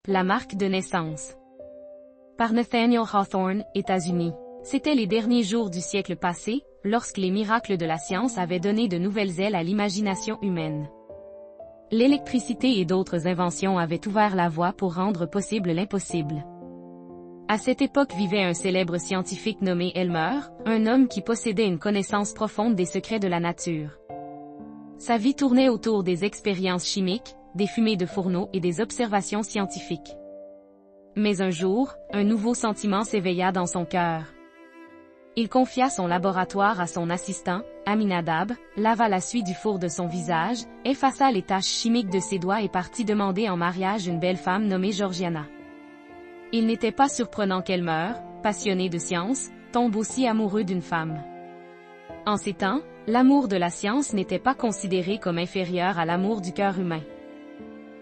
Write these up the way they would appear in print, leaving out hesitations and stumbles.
La marque de naissance. Par Nathaniel Hawthorne, États-Unis. C'étaient les derniers jours du siècle passé, lorsque les miracles de la science avaient donné de nouvelles ailes à l'imagination humaine. L'électricité et d'autres inventions avaient ouvert la voie pour rendre possible l'impossible. À cette époque vivait un célèbre scientifique nommé Elmer, un homme qui possédait une connaissance profonde des secrets de la nature. Sa vie tournait autour des expériences chimiques, des fumées de fourneaux et des observations scientifiques. Mais un jour, un nouveau sentiment s'éveilla dans son cœur. Il confia son laboratoire à son assistant, Aminadab, lava la suie du four de son visage, effaça les taches chimiques de ses doigts et partit demander en mariage une belle femme nommée Georgiana. Il n'était pas surprenant qu'Elmer, passionné de science, tombe aussi amoureux d'une femme. En ces temps, l'amour de la science n'était pas considéré comme inférieur à l'amour du cœur humain.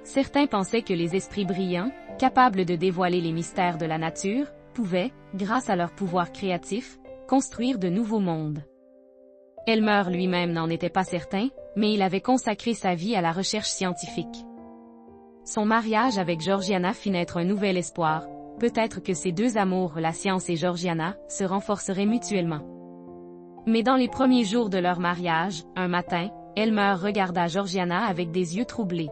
Certains pensaient que les esprits brillants, capables de dévoiler les mystères de la nature, pouvaient, grâce à leur pouvoir créatif, construire de nouveaux mondes. Elmer lui-même n'en était pas certain, mais il avait consacré sa vie à la recherche scientifique. Son mariage avec Georgiana fit naître un nouvel espoir, peut-être que ces deux amours, la science et Georgiana, se renforceraient mutuellement. Mais dans les premiers jours de leur mariage, un matin, Elmer regarda Georgiana avec des yeux troublés.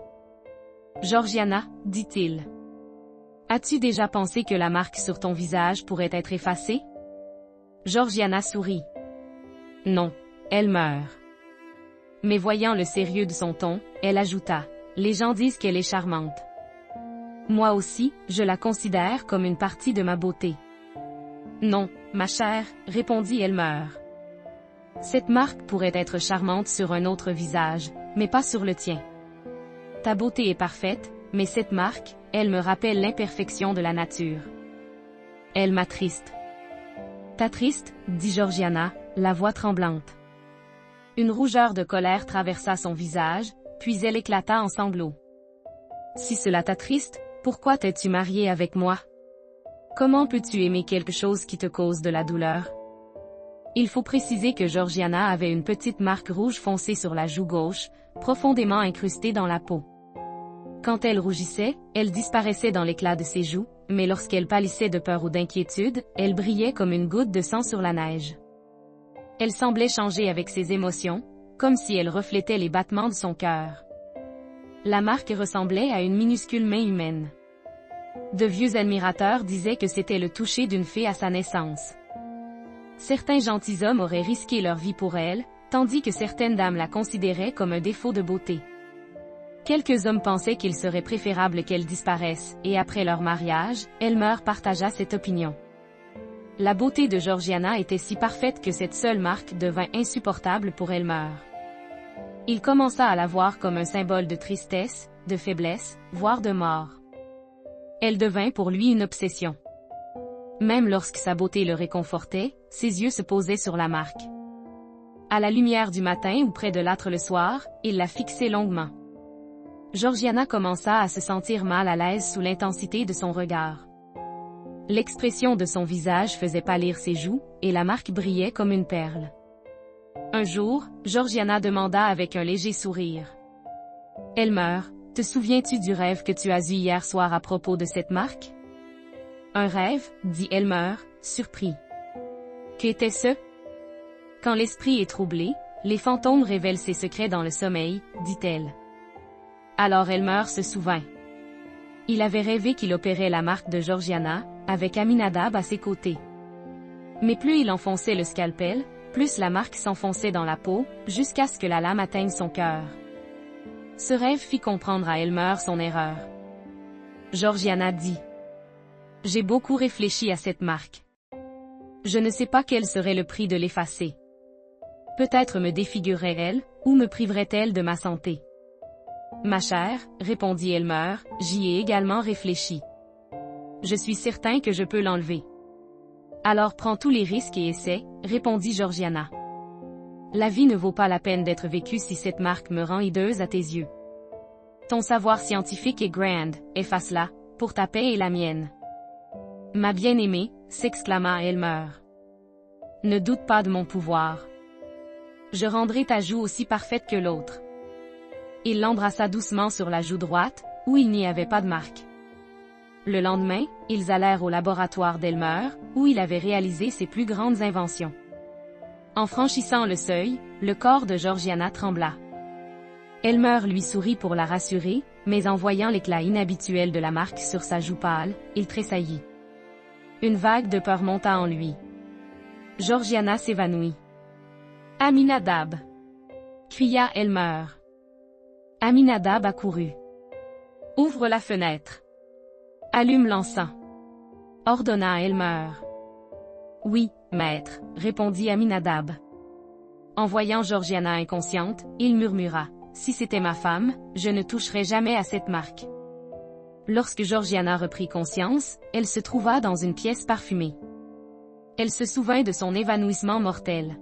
« Georgiana, dit-il. As-tu déjà pensé que la marque sur ton visage pourrait être effacée ?» Georgiana sourit. « Non, Elmer. » Mais voyant le sérieux de son ton, elle ajouta, « Les gens disent qu'elle est charmante. Moi aussi, je la considère comme une partie de ma beauté. » « Non, ma chère, répondit Elmer. Cette marque pourrait être charmante sur un autre visage, mais pas sur le tien. Ta beauté est parfaite, mais cette marque, elle me rappelle l'imperfection de la nature. Elle m'attriste. T'attriste, dit Georgiana, la voix tremblante. Une rougeur de colère traversa son visage, puis elle éclata en sanglots. Si cela t'attriste, pourquoi t'es-tu mariée avec moi? Comment peux-tu aimer quelque chose qui te cause de la douleur? Il faut préciser que Georgiana avait une petite marque rouge foncée sur la joue gauche, profondément incrustée dans la peau. Quand elle rougissait, elle disparaissait dans l'éclat de ses joues, mais lorsqu'elle pâlissait de peur ou d'inquiétude, elle brillait comme une goutte de sang sur la neige. Elle semblait changer avec ses émotions, comme si elle reflétait les battements de son cœur. La marque ressemblait à une minuscule main humaine. De vieux admirateurs disaient que c'était le toucher d'une fée à sa naissance. Certains gentilshommes auraient risqué leur vie pour elle, tandis que certaines dames la considéraient comme un défaut de beauté. Quelques hommes pensaient qu'il serait préférable qu'elle disparaisse, et après leur mariage, Elmer partagea cette opinion. La beauté de Georgiana était si parfaite que cette seule marque devint insupportable pour Elmer. Il commença à la voir comme un symbole de tristesse, de faiblesse, voire de mort. Elle devint pour lui une obsession. Même lorsque sa beauté le réconfortait, ses yeux se posaient sur la marque. À la lumière du matin ou près de l'âtre le soir, il la fixait longuement. Georgiana commença à se sentir mal à l'aise sous l'intensité de son regard. L'expression de son visage faisait pâlir ses joues, et la marque brillait comme une perle. Un jour, Georgiana demanda avec un léger sourire. « Elmer, te souviens-tu du rêve que tu as eu hier soir à propos de cette marque? » « Un rêve, dit Elmer, surpris. « Qu'était-ce? » « Quand l'esprit est troublé, les fantômes révèlent ses secrets dans le sommeil, dit-elle. Alors Elmer se souvint. Il avait rêvé qu'il opérait la marque de Georgiana, avec Aminadab à ses côtés. Mais plus il enfonçait le scalpel, plus la marque s'enfonçait dans la peau, jusqu'à ce que la lame atteigne son cœur. Ce rêve fit comprendre à Elmer son erreur. Georgiana dit. « J'ai beaucoup réfléchi à cette marque. Je ne sais pas quel serait le prix de l'effacer. Peut-être me défigurerait-elle, ou me priverait-elle de ma santé. » Ma chère, répondit Elmer, j'y ai également réfléchi. Je suis certain que je peux l'enlever. Alors prends tous les risques et essaie, répondit Georgiana. La vie ne vaut pas la peine d'être vécue si cette marque me rend hideuse à tes yeux. Ton savoir scientifique est grand, efface-la, pour ta paix et la mienne. Ma bien-aimée, s'exclama Elmer. Ne doute pas de mon pouvoir. Je rendrai ta joue aussi parfaite que l'autre. Il l'embrassa doucement sur la joue droite, où il n'y avait pas de marque. Le lendemain, ils allèrent au laboratoire d'Elmer, où il avait réalisé ses plus grandes inventions. En franchissant le seuil, le corps de Georgiana trembla. Elmer lui sourit pour la rassurer, mais en voyant l'éclat inhabituel de la marque sur sa joue pâle, il tressaillit. Une vague de peur monta en lui. Georgiana s'évanouit. « Aminadab !» cria Elmer. Aminadab accourut. « Ouvre la fenêtre. Allume l'encens. » ordonna Elmer. « Oui, maître, » répondit Aminadab. En voyant Georgiana inconsciente, il murmura. « Si c'était ma femme, je ne toucherais jamais à cette marque. » Lorsque Georgiana reprit conscience, elle se trouva dans une pièce parfumée. Elle se souvint de son évanouissement mortel.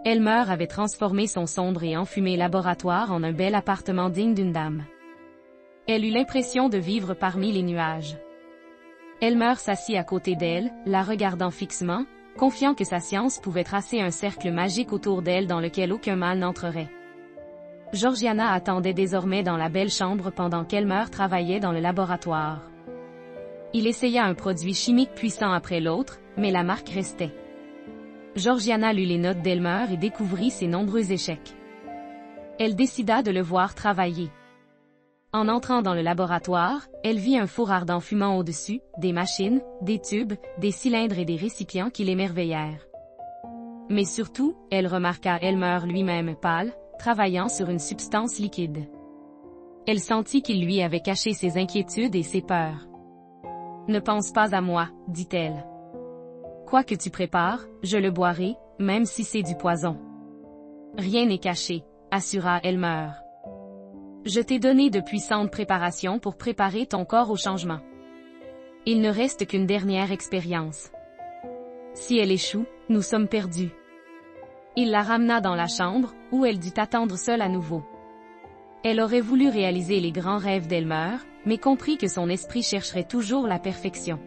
Elmer avait transformé son sombre et enfumé laboratoire en un bel appartement digne d'une dame. Elle eut l'impression de vivre parmi les nuages. Elmer s'assit à côté d'elle, la regardant fixement, confiant que sa science pouvait tracer un cercle magique autour d'elle dans lequel aucun mal n'entrerait. Georgiana attendait désormais dans la belle chambre pendant qu'Elmer travaillait dans le laboratoire. Il essaya un produit chimique puissant après l'autre, mais la marque restait. Georgiana lut les notes d'Elmer et découvrit ses nombreux échecs. Elle décida de le voir travailler. En entrant dans le laboratoire, elle vit un four ardent fumant au-dessus, des machines, des tubes, des cylindres et des récipients qui l'émerveillèrent. Mais surtout, elle remarqua Elmer lui-même pâle, travaillant sur une substance liquide. Elle sentit qu'il lui avait caché ses inquiétudes et ses peurs. « Ne pense pas à moi, dit-elle. Quoi que tu prépares, je le boirai, même si c'est du poison. »« Rien n'est caché, » assura Elmer. « Je t'ai donné de puissantes préparations pour préparer ton corps au changement. Il ne reste qu'une dernière expérience. Si elle échoue, nous sommes perdus. » Il la ramena dans la chambre, où elle dut attendre seule à nouveau. Elle aurait voulu réaliser les grands rêves d'Elmer, mais comprit que son esprit chercherait toujours la perfection.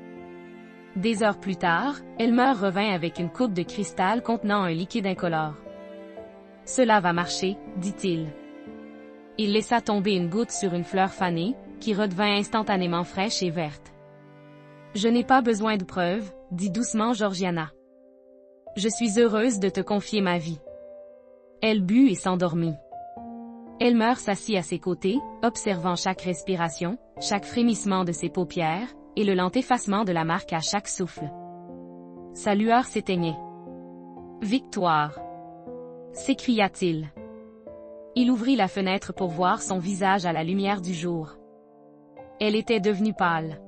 Des heures plus tard, Elmer revint avec une coupe de cristal contenant un liquide incolore. « Cela va marcher, dit-il. » Il laissa tomber une goutte sur une fleur fanée, qui redevint instantanément fraîche et verte. « Je n'ai pas besoin de preuves, » dit doucement Georgiana. « Je suis heureuse de te confier ma vie. » Elle but et s'endormit. Elmer s'assit à ses côtés, observant chaque respiration, chaque frémissement de ses paupières, et le lent effacement de la marque à chaque souffle. Sa lueur s'éteignait. « Victoire !» s'écria-t-il. Il ouvrit la fenêtre pour voir son visage à la lumière du jour. Elle était devenue pâle.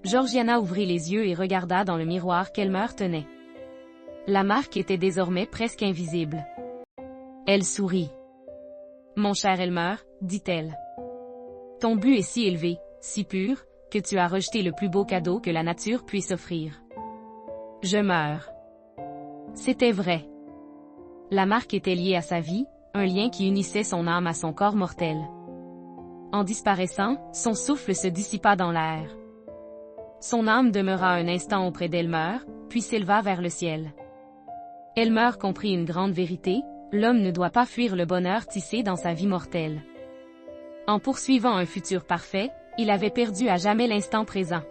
Georgiana ouvrit les yeux et regarda dans le miroir qu'Elmer tenait. La marque était désormais presque invisible. Elle sourit. « Mon cher Elmer, » dit-elle. « Ton but est si élevé, si pur, que tu as rejeté le plus beau cadeau que la nature puisse offrir. Je meurs. » C'était vrai. La marque était liée à sa vie, un lien qui unissait son âme à son corps mortel. En disparaissant, son souffle se dissipa dans l'air. Son âme demeura un instant auprès d'Elmer, puis s'éleva vers le ciel. Elmer comprit une grande vérité, l'homme ne doit pas fuir le bonheur tissé dans sa vie mortelle. En poursuivant un futur parfait, il avait perdu à jamais l'instant présent.